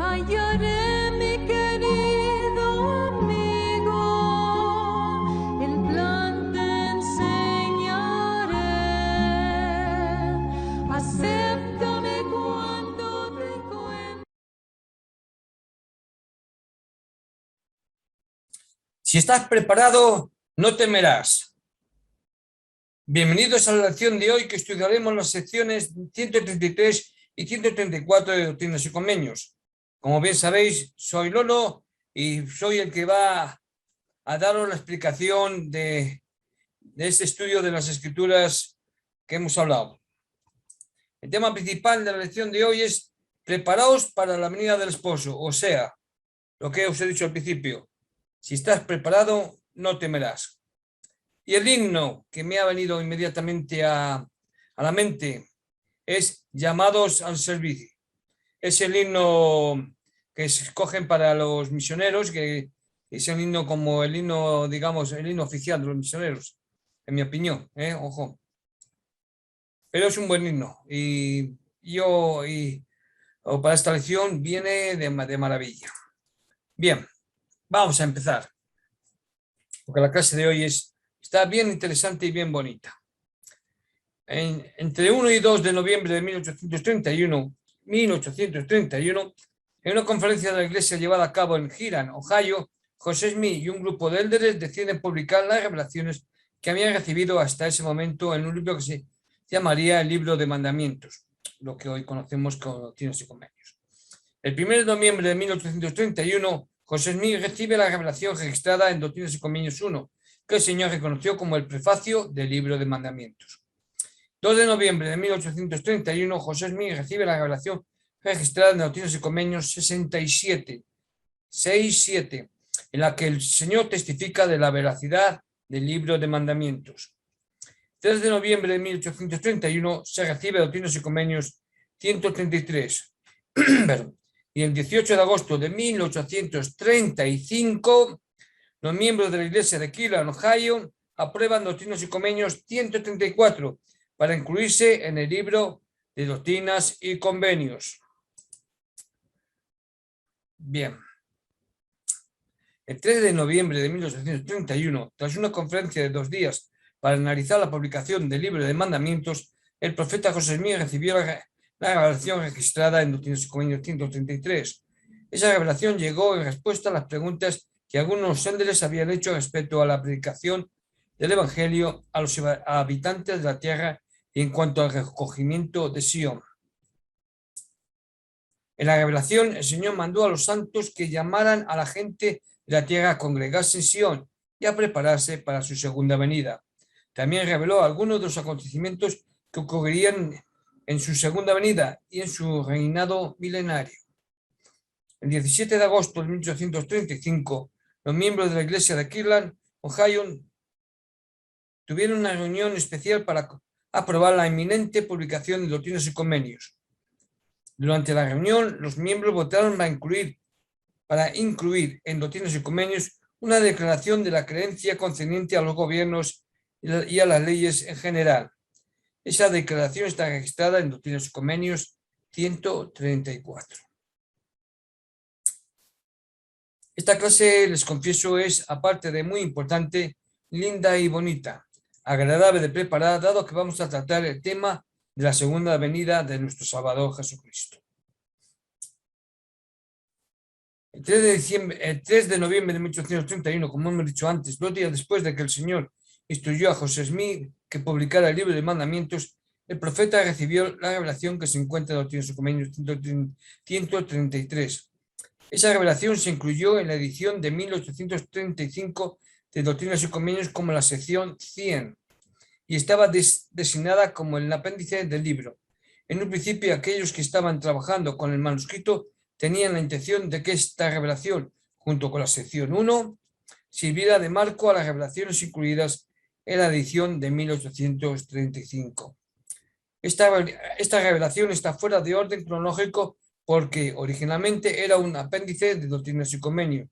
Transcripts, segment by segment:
hallaré, mi querido amigo, el plan te enseñaré. Acéptame cuando te cuente. Si estás preparado, no temerás. Bienvenidos a la lección de hoy, que estudiaremos las secciones 133 y 134 de Doctrinas y Convenios. Como bien sabéis, soy Lolo y soy el que va a daros la explicación de este estudio de las escrituras que hemos hablado. El tema principal de la lección de hoy es: preparaos para la venida del esposo, o sea, lo que os he dicho al principio. Si estás preparado, no temerás. Y el himno que me ha venido inmediatamente a la mente es Llamados al Servicio. Es el himno que escogen para los misioneros, que es el himno como el himno, digamos, el himno oficial de los misioneros, en mi opinión, ojo. Pero es un buen himno y para esta lección viene de maravilla. Bien, vamos a empezar, porque la clase de hoy está bien interesante y bien bonita. Entre 1 y 2 de noviembre de 1831, en una conferencia de la iglesia llevada a cabo en Hiram, Ohio, José Smith y un grupo de élderes deciden publicar las revelaciones que habían recibido hasta ese momento en un libro que se llamaría el Libro de Mandamientos, lo que hoy conocemos como Doctrinas y Convenios. El 1 de noviembre de 1831, José Smith recibe la revelación registrada en Doctrinas y Convenios 1, que el Señor reconoció como el prefacio del Libro de Mandamientos. 2 de noviembre de 1831, José Smith recibe la revelación registrada en Doctrinas y Convenios 67, en la que el Señor testifica de la veracidad del Libro de Mandamientos. 3 de noviembre de 1831 se recibe Doctrinas y Convenios 133. Y el 18 de agosto de 1835, los miembros de la iglesia de Cleveland, Ohio, aprueban Doctrinas y Convenios 134 para incluirse en el libro de Doctrinas y Convenios. Bien. El 3 de noviembre de 1831, tras una conferencia de 2 días para analizar la publicación del Libro de Mandamientos, el profeta José Smith recibió la revelación registrada en Doctrinas y Convenios 133. Esa revelación llegó en respuesta a las preguntas que algunos élderes habían hecho respecto a la predicación del Evangelio a los habitantes de la tierra y en cuanto al recogimiento de Sion. En la revelación, el Señor mandó a los santos que llamaran a la gente de la tierra a congregarse en Sion y a prepararse para su segunda venida. También reveló algunos de los acontecimientos que ocurrirían en su segunda venida y en su reinado milenario. El 17 de agosto de 1835, los miembros de la iglesia de Cleveland, Ohio, tuvieron una reunión especial para aprobar la inminente publicación de Doctrinas y Convenios. Durante la reunión, los miembros votaron para incluir en Doctrinas y Convenios una declaración de la creencia concerniente a los gobiernos y a las leyes en general. Esa declaración está registrada en Doctrinas y Convenios 134. Esta clase, les confieso, es, aparte de muy importante, linda y bonita, agradable de preparar, dado que vamos a tratar el tema de la segunda venida de nuestro Salvador Jesucristo. El 3 de noviembre de 1831, como hemos dicho antes, 2 días después de que el Señor instruyó a José Smith que publicara el Libro de Mandamientos, el profeta recibió la revelación que se encuentra en Doctrinas y Convenios 133. Esa revelación se incluyó en la edición de 1835 de Doctrinas y Convenios como la sección 100 y estaba designada como el apéndice del libro. En un principio, aquellos que estaban trabajando con el manuscrito tenían la intención de que esta revelación, junto con la sección 1, sirviera de marco a las revelaciones incluidas en la edición de 1835. Esta revelación está fuera de orden cronológico porque originalmente era un apéndice de Doctrinas y Convenios.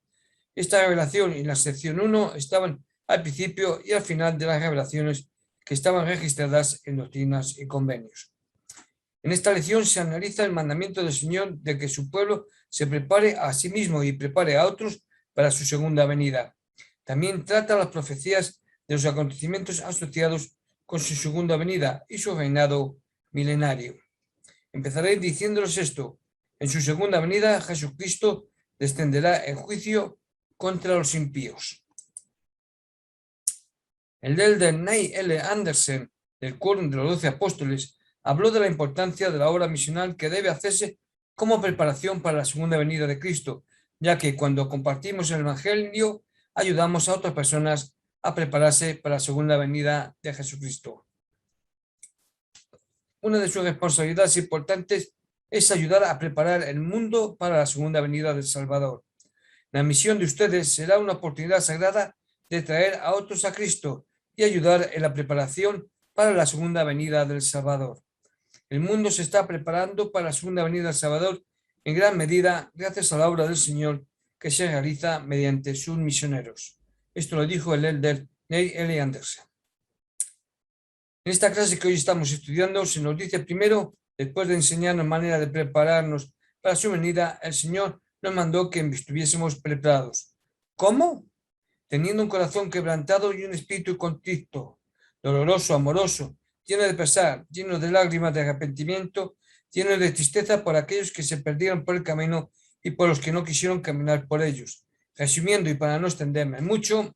Esta revelación y la sección 1 estaban al principio y al final de las revelaciones que estaban registradas en Doctrinas y Convenios. En esta lección se analiza el mandamiento del Señor de que su pueblo se prepare a sí mismo y prepare a otros para su segunda venida. También trata las profecías de los acontecimientos asociados con su segunda venida y su reinado milenario. Empezaré diciéndoles esto. En su segunda venida, Jesucristo descenderá en juicio contra los impíos. El elder Neil L. Andersen, del Quórum de los 12 Apóstoles, habló de la importancia de la obra misional que debe hacerse como preparación para la segunda venida de Cristo, ya que cuando compartimos el Evangelio, ayudamos a otras personas a prepararse para la segunda venida de Jesucristo. Una de sus responsabilidades importantes es ayudar a preparar el mundo para la segunda venida del Salvador. La misión de ustedes será una oportunidad sagrada de traer a otros a Cristo y ayudar en la preparación para la segunda venida del Salvador. El mundo se está preparando para la segunda venida del Salvador en gran medida gracias a la obra del Señor que se realiza mediante sus misioneros. Esto lo dijo el elder Neil L. Andersen. En esta clase que hoy estamos estudiando se nos dice primero, después de enseñarnos manera de prepararnos para su venida, el Señor nos mandó que estuviésemos preparados. ¿Cómo? Teniendo un corazón quebrantado y un espíritu contrito, doloroso, amoroso, lleno de pesar, lleno de lágrimas de arrepentimiento, lleno de tristeza por aquellos que se perdieron por el camino y por los que no quisieron caminar por ellos. Resumiendo y para no extenderme mucho,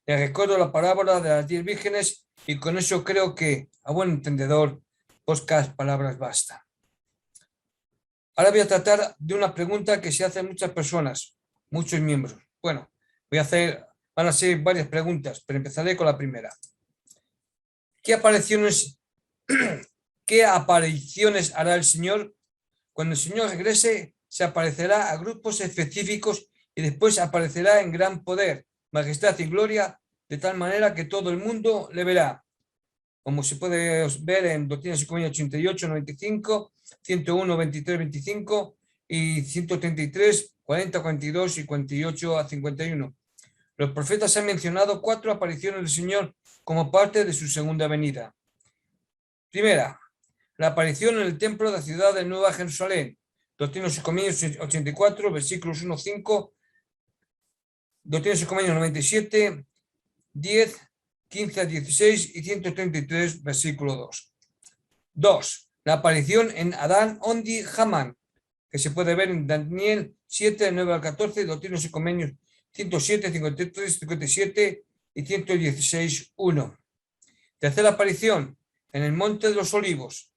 les recuerdo la parábola de las 10 vírgenes y con eso creo que, a buen entendedor, pocas palabras bastan. Ahora voy a tratar de una pregunta que se hacen muchas personas, muchos miembros. Bueno, van a ser varias preguntas, pero empezaré con la primera. ¿Qué apariciones hará el Señor? Cuando el Señor regrese, se aparecerá a grupos específicos y después aparecerá en gran poder, majestad y gloria, de tal manera que todo el mundo le verá. Como se puede ver en Doctrinas y Convenios 88, 95, 101, 23, 25 y 133, 40, 42 y 48 a 51. Los profetas han mencionado 4 apariciones del Señor como parte de su segunda venida. Primera, la aparición en el templo de la ciudad de Nueva Jerusalén. Doctrinas y Convenios 84, versículos 1, 5. Doctrinas y Convenios 97, 10, 15 a 16 y 133, versículo 2. 2. La aparición en Adán, Ondi, Hamán, que se puede ver en Daniel 7, 9 al 14, Doctrinas y Convenios 107, 53, 57 y 116, 1. Tercera aparición en el Monte de los Olivos,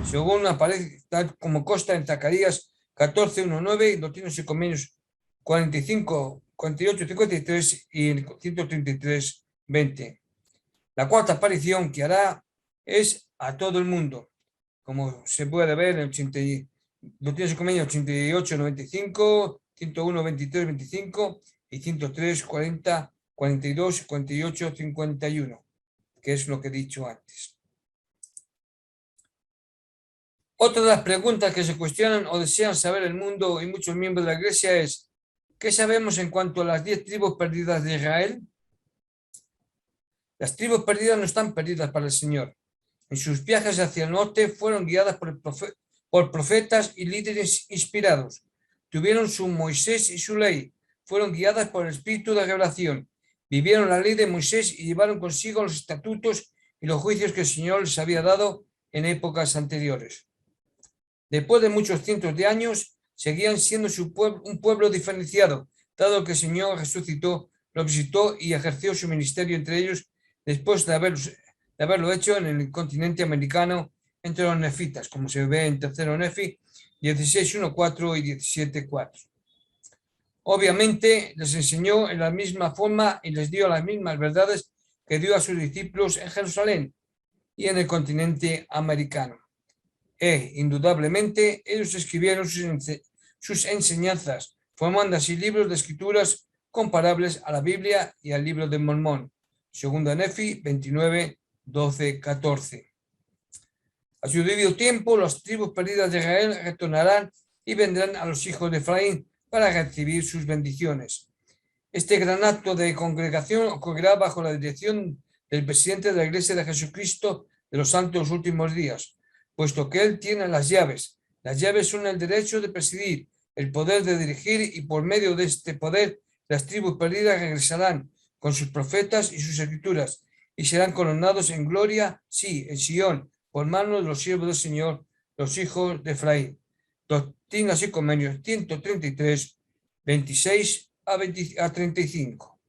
según aparece tal como consta en Zacarías 14, 1, 9 y Doctrinas y Convenios 45, 48, 53 y 133, 20. La cuarta aparición que hará es a todo el mundo, como se puede ver en Doctrinas y Convenios 88, 95, 101, 23, 25 y 103, 40, 42, 48, 51, que es lo que he dicho antes. Otra de las preguntas que se cuestionan o desean saber el mundo y muchos miembros de la Iglesia es: ¿qué sabemos en cuanto a las 10 tribus perdidas de Israel? Las tribus perdidas no están perdidas para el Señor. En sus viajes hacia el norte fueron guiadas por profetas y líderes inspirados. Tuvieron su Moisés y su ley. Fueron guiadas por el espíritu de revelación. Vivieron la ley de Moisés y llevaron consigo los estatutos y los juicios que el Señor les había dado en épocas anteriores. Después de muchos cientos de años, seguían siendo un pueblo diferenciado, dado que el Señor resucitó, lo visitó y ejerció su ministerio entre ellos después de haberlo hecho en el continente americano entre los nefitas, como se ve en 3 Nefi 16.1.4 y 17.4. Obviamente les enseñó en la misma forma y les dio las mismas verdades que dio a sus discípulos en Jerusalén y en el continente americano. Indudablemente ellos escribieron sus enseñanzas, formando así libros de escrituras comparables a la Biblia y al libro de Mormón. 2 Nefi 29, 12, 14. A su debido tiempo, las tribus perdidas de Israel retornarán y vendrán a los hijos de Efraín para recibir sus bendiciones. Este gran acto de congregación ocurrirá bajo la dirección del presidente de la Iglesia de Jesucristo de los Santos Últimos Días, puesto que Él tiene las llaves. Las llaves son el derecho de presidir, el poder de dirigir, y por medio de este poder las tribus perdidas regresarán con sus profetas y sus escrituras y serán coronados en gloria, sí, en Sion, por mano de los siervos del Señor, los hijos de Efraín. Doctrinas y Convenios 133, 26 a 35.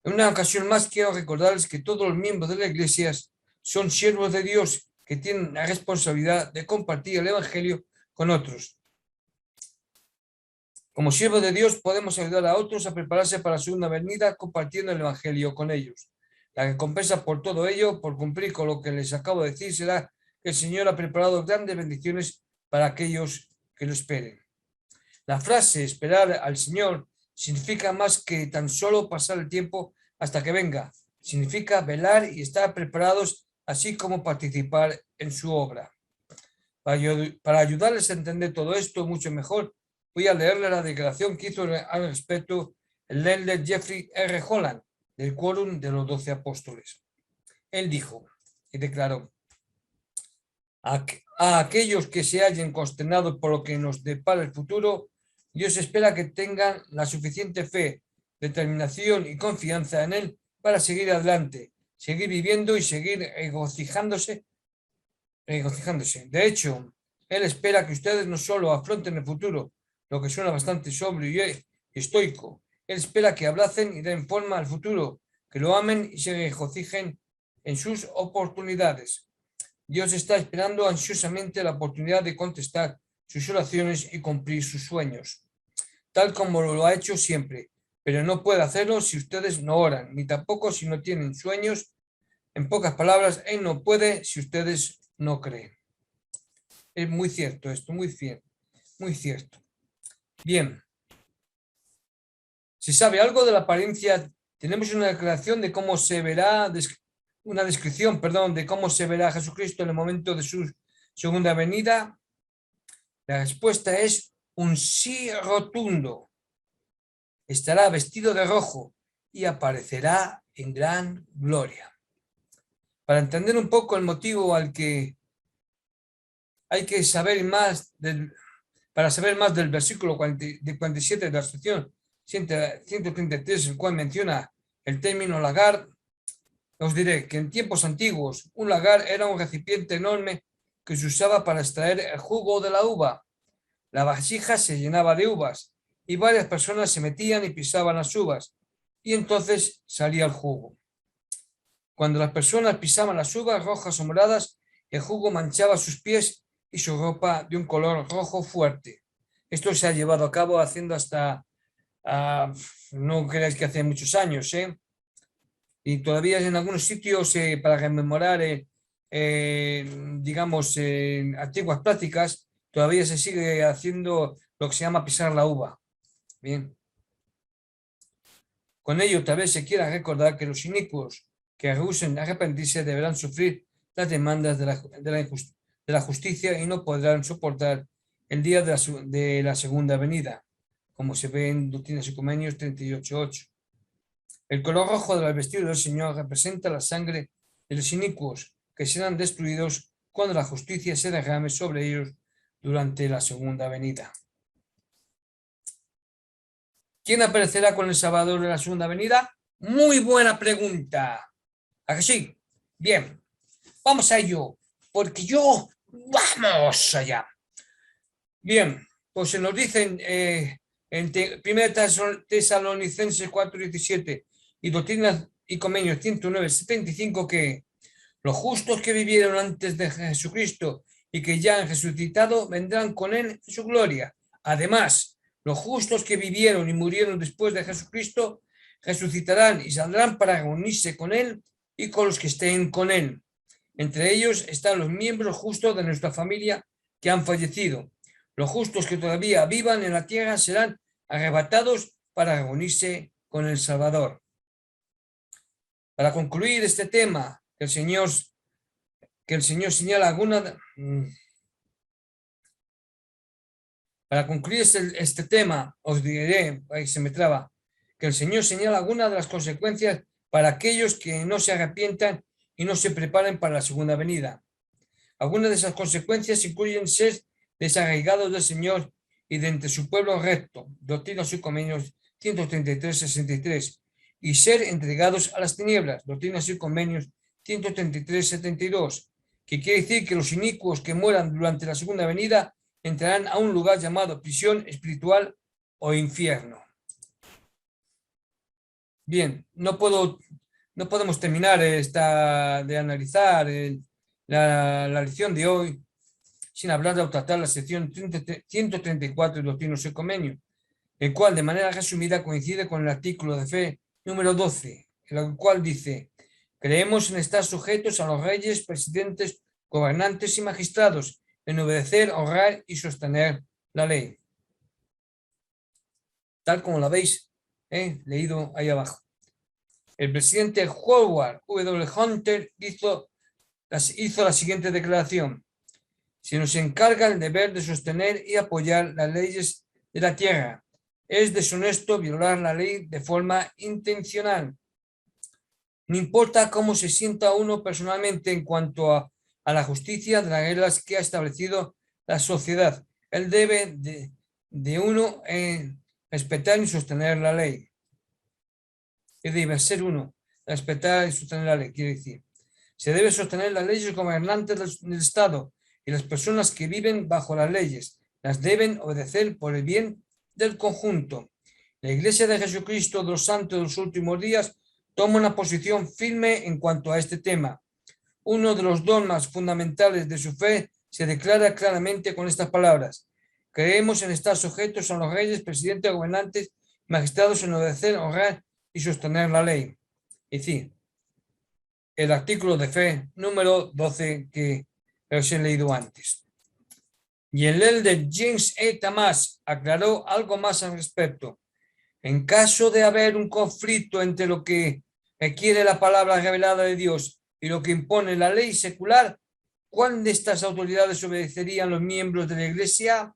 En una ocasión más quiero recordarles que todos los miembros de la iglesia son siervos de Dios que tienen la responsabilidad de compartir el Evangelio con otros. Como siervos de Dios podemos ayudar a otros a prepararse para la segunda venida compartiendo el Evangelio con ellos. La recompensa por todo ello, por cumplir con lo que les acabo de decir, será que el Señor ha preparado grandes bendiciones para aquellos que lo esperen. La frase esperar al Señor significa más que tan solo pasar el tiempo hasta que venga. Significa velar y estar preparados, así como participar en su obra. Para ayudarles a entender todo esto mucho mejor, voy a leerle la declaración que hizo al respecto el elder Jeffrey R. Holland del Quórum de los 12 Apóstoles. Él dijo y declaró: a aquellos que se hallen consternados por lo que nos depara el futuro, Dios espera que tengan la suficiente fe, determinación y confianza en Él para seguir adelante, seguir viviendo y seguir regocijándose. De hecho, Él espera que ustedes no solo afronten el futuro, lo que suena bastante sobrio y estoico. Él espera que abracen y den forma al futuro, que lo amen y se regocijen en sus oportunidades. Dios está esperando ansiosamente la oportunidad de contestar sus oraciones y cumplir sus sueños, tal como lo ha hecho siempre, pero no puede hacerlo si ustedes no oran, ni tampoco si no tienen sueños. En pocas palabras, Él no puede si ustedes no creen. Es muy cierto esto, muy cierto. Bien. Si sabe algo de la apariencia, tenemos una declaración de cómo se verá, una descripción, de cómo se verá Jesucristo en el momento de su segunda venida. La respuesta es un sí rotundo. Estará vestido de rojo y aparecerá en gran gloria. Para entender un poco el motivo al que hay que saber más para saber más del versículo 47 de la sección 133, el cual menciona el término lagar, os diré que en tiempos antiguos un lagar era un recipiente enorme que se usaba para extraer el jugo de la uva. La vasija se llenaba de uvas y varias personas se metían y pisaban las uvas y entonces salía el jugo. Cuando las personas pisaban las uvas rojas o moradas, el jugo manchaba sus pies y su ropa de un color rojo fuerte. Esto se ha llevado a cabo haciendo hasta, no creáis que hace muchos años, y todavía en algunos sitios para rememorar, antiguas prácticas, todavía se sigue haciendo lo que se llama pisar la uva. Bien. Con ello, tal vez se quiera recordar que los inicuos que rehusen arrepentirse deberán sufrir las demandas de la justicia y no podrán soportar el día de la segunda venida, como se ve en Doctrinas y Convenios 38.8. El color rojo del vestido del Señor representa la sangre de los inicuos que serán destruidos cuando la justicia se derrame sobre ellos durante la segunda venida. ¿Quién aparecerá con el Salvador de la segunda venida? Muy buena pregunta. ¿A que sí? Bien, vamos a ello, porque vamos allá. Bien, pues se nos dicen en 1 Tesalonicenses 4.17 y Doctrinas y Convenios 109.75 que los justos que vivieron antes de Jesucristo y que ya han resucitado vendrán con Él en su gloria. Además, los justos que vivieron y murieron después de Jesucristo resucitarán y saldrán para reunirse con Él y con los que estén con Él. Entre ellos están los miembros justos de nuestra familia que han fallecido. Los justos que todavía vivan en la tierra serán arrebatados para reunirse con el Salvador. Para concluir este tema, que el Señor señala Para concluir este tema, os diré, ahí se me traba, que el Señor señala algunas de las consecuencias para aquellos que no se arrepientan y no se preparen para la segunda venida. Algunas de esas consecuencias incluyen ser desarraigados del Señor y de entre su pueblo recto, Doctrinas y Convenios 133-63, y ser entregados a las tinieblas, Doctrinas y Convenios 133-72, que quiere decir que los inicuos que mueran durante la segunda venida entrarán a un lugar llamado prisión espiritual o infierno. Bien, no podemos terminar de analizar la lección de hoy sin hablar o tratar la sección 134 de Doctrinas y Convenios, el cual de manera resumida coincide con el artículo de fe número 12, el cual dice: creemos en estar sujetos a los reyes, presidentes, gobernantes y magistrados, en obedecer, honrar y sostener la ley. Tal como lo habéis leído ahí abajo. El presidente Howard W. Hunter hizo la siguiente declaración: se nos encarga el deber de sostener y apoyar las leyes de la tierra. Es deshonesto violar la ley de forma intencional. No importa cómo se sienta uno personalmente en cuanto a la justicia de las reglas que ha establecido la sociedad. El debe de uno respetar y sostener la ley. Es debe ser uno, respetar y sostener la ley, quiere decir. Se debe sostener las leyes gobernantes del Estado y las personas que viven bajo las leyes las deben obedecer por el bien del conjunto. La Iglesia de Jesucristo de los Santos de los últimos días toma una posición firme en cuanto a este tema. Uno de los dogmas fundamentales de su fe se declara claramente con estas palabras: creemos en estar sujetos a los reyes, presidentes, gobernantes, magistrados, en obedecer, honrar y sostener la ley. Es decir, el artículo de fe número 12 que os he leído antes. Y el elder James E. Thomas aclaró algo más al respecto. En caso de haber un conflicto entre lo que requiere la palabra revelada de Dios y lo que impone la ley secular, ¿cuál de estas autoridades obedecerían los miembros de la Iglesia?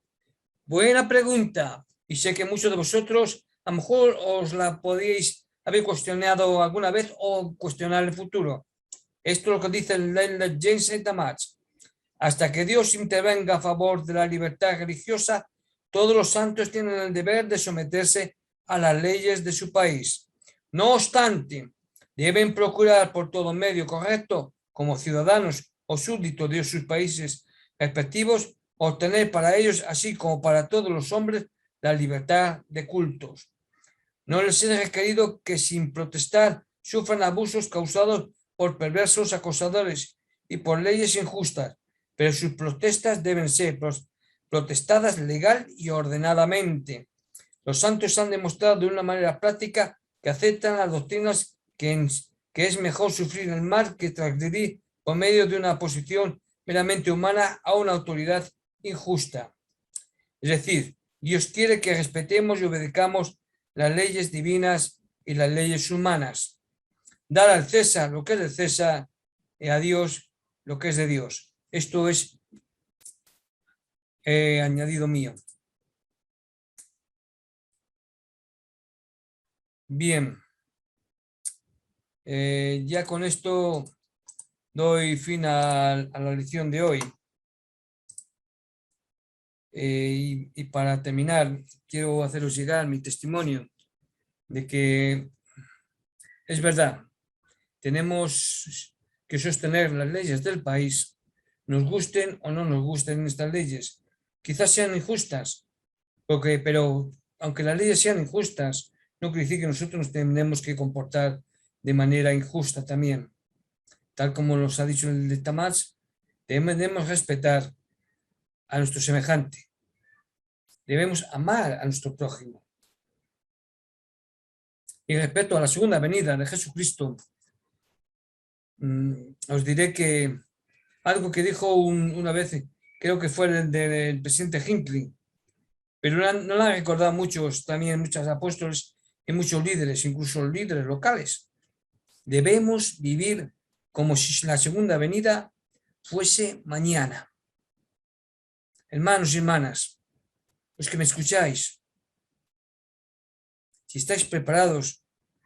Buena pregunta. Y sé que muchos de vosotros a lo mejor os la podéis haber cuestionado alguna vez o cuestionar en el futuro. Esto es lo que dice el elder James E. Thomas. Hasta que Dios intervenga a favor de la libertad religiosa, todos los santos tienen el deber de someterse a las leyes de su país. No obstante, deben procurar por todo medio correcto, como ciudadanos o súbditos de sus países respectivos, obtener para ellos, así como para todos los hombres, la libertad de cultos. No les es requerido que sin protestar sufran abusos causados por perversos acosadores y por leyes injustas, pero sus protestas deben ser protestadas legal y ordenadamente. Los santos han demostrado de una manera práctica que aceptan las doctrinas que es mejor sufrir el mal que transgredir por medio de una posición meramente humana a una autoridad injusta. Es decir, Dios quiere que respetemos y obedezcamos las leyes divinas y las leyes humanas. Dar al César lo que es de César y a Dios lo que es de Dios. Esto es añadido mío. Bien. Ya con esto doy fin a la lección de hoy. Y para terminar, quiero haceros llegar mi testimonio de que es verdad, tenemos que sostener las leyes del país, nos gusten o no nos gusten estas leyes. Quizás sean injustas, pero aunque las leyes sean injustas, no quiere decir que nosotros nos tenemos que comportar de manera injusta también. Tal como nos ha dicho el de Tamás, debemos respetar a nuestro semejante. Debemos amar a nuestro prójimo. Y respecto a la segunda venida de Jesucristo, os diré que algo que dijo una vez, creo que fue el del presidente Hinckley, pero no lo han recordado muchos apóstoles y muchos líderes, incluso líderes locales. Debemos vivir como si la segunda venida fuese mañana. Hermanos y hermanas, los que me escucháis, si estáis preparados,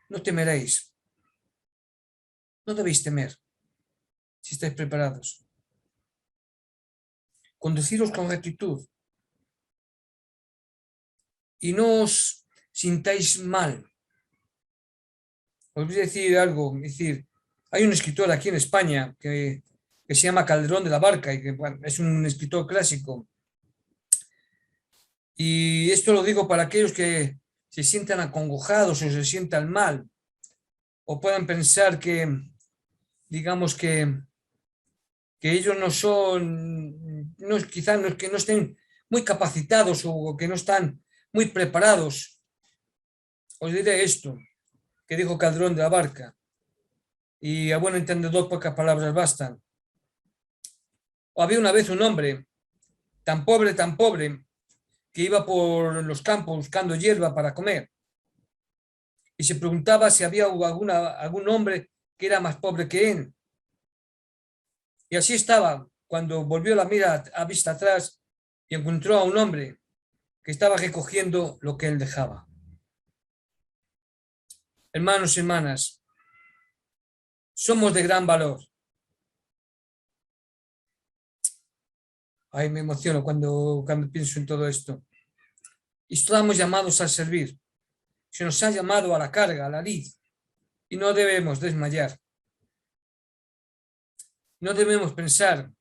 no temeréis. No debéis temer si estáis preparados. conduciros con rectitud y no os sintáis mal. Os voy a decir algo, es decir, hay un escritor aquí en España que se llama Calderón de la Barca y que bueno, es un escritor clásico. Y esto lo digo para aquellos que se sientan acongojados o se sientan mal o puedan pensar que, digamos que ellos no son, no, quizás no, que no estén muy capacitados o que no están muy preparados. Os diré esto que dijo Calderón de la Barca, y a buen entendedor pocas palabras bastan. Había una vez un hombre tan pobre, que iba por los campos buscando hierba para comer, y se preguntaba si había algún hombre que era más pobre que él. Y así estaba cuando volvió la mira a vista atrás y encontró a un hombre que estaba recogiendo lo que él dejaba. Hermanos y hermanas, somos de gran valor. Ay, me emociono cuando pienso en todo esto. Y estamos llamados a servir. Se nos ha llamado a la carga, a la lid, y no debemos desmayar. No debemos pensar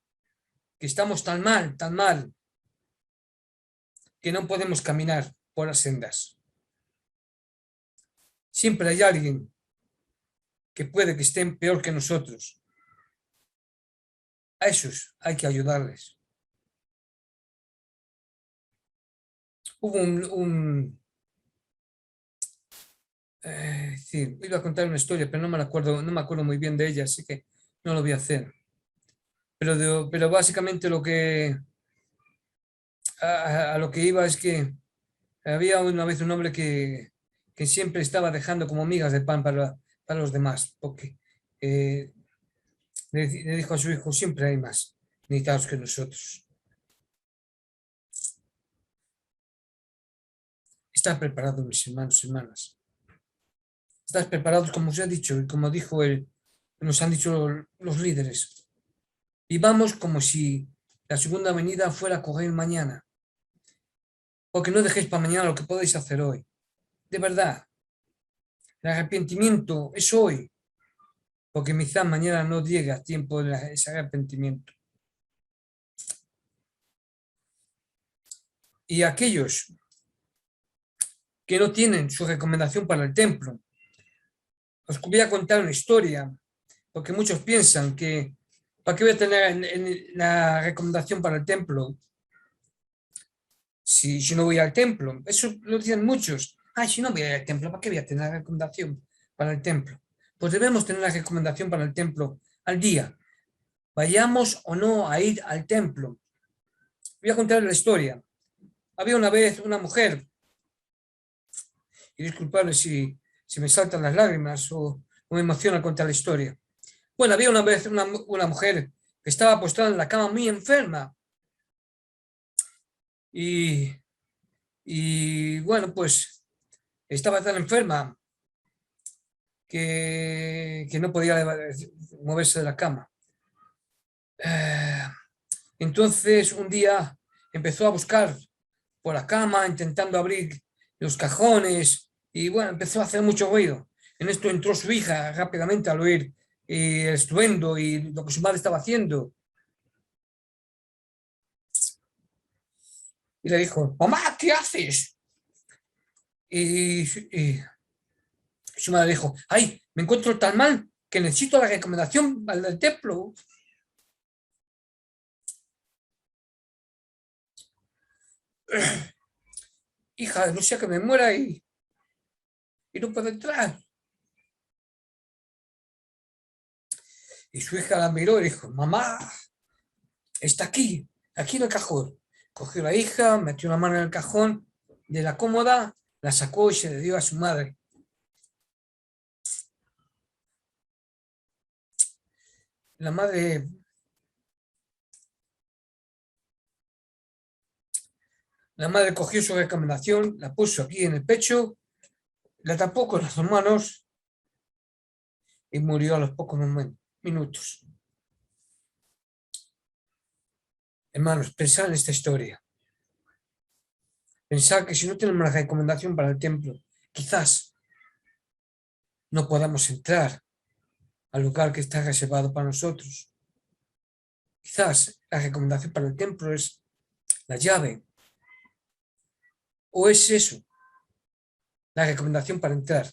que estamos tan mal, que no podemos caminar por las sendas. Siempre hay alguien que puede que estén peor que nosotros. A esos hay que ayudarles. Hubo sí, iba a contar una historia, pero no me acuerdo muy bien de ella, así que no lo voy a hacer. Pero básicamente a lo que iba es que había una vez un hombre que siempre estaba dejando como migas de pan para los demás, porque le dijo a su hijo, siempre hay más necesitados que nosotros. ¿Estás preparado, mis hermanos y hermanas? ¿Estás preparados, como os he dicho y como dijo él, nos han dicho los líderes? Vivamos como si la segunda venida fuera a coger mañana, porque no dejéis para mañana lo que podéis hacer hoy. De verdad, el arrepentimiento es hoy, porque quizás mañana no llegue a tiempo de ese arrepentimiento. Y aquellos que no tienen su recomendación para el templo, os voy a contar una historia, porque muchos piensan que ¿para qué voy a tener la recomendación para el templo si no voy al templo? Eso lo dicen muchos. Ay, si no voy al templo, ¿para qué voy a tener la recomendación para el templo? Pues debemos tener la recomendación para el templo al día. Vayamos o no a ir al templo. Voy a contar la historia. Había una vez una mujer, y disculpadme si me saltan las lágrimas o me emociona contar la historia. Bueno, había una vez una mujer que estaba postrada en la cama muy enferma. Y bueno, pues estaba tan enferma que no podía moverse de la cama. Entonces un día empezó a buscar por la cama, intentando abrir los cajones, y bueno, empezó a hacer mucho ruido. En esto entró su hija rápidamente al oír el estruendo y lo que su madre estaba haciendo. Y le dijo, mamá, ¿qué haces? Y su madre dijo, ay, me encuentro tan mal que necesito la recomendación al templo. Hija, no sea que me muera y no puedo entrar. Y su hija la miró y dijo, mamá, está aquí en el cajón. Cogió a la hija, metió una mano en el cajón de la cómoda, la sacó y se le dio a su madre. La madre cogió su recomendación, la puso aquí en el pecho, la tapó con las dos manos y murió a los pocos minutos. Hermanos, pensad en esta historia. Pensad que si no tenemos la recomendación para el templo, quizás no podamos entrar al lugar que está reservado para nosotros. Quizás la recomendación para el templo es la llave. O es eso, la recomendación para entrar,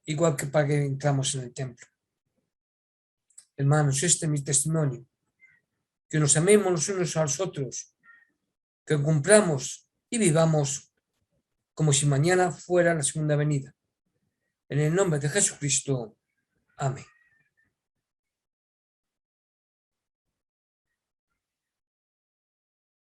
igual que para que entramos en el templo. Hermanos, este es mi testimonio. Que nos amemos los unos a los otros, que cumplamos y vivamos como si mañana fuera la segunda venida. En el nombre de Jesucristo. Amén.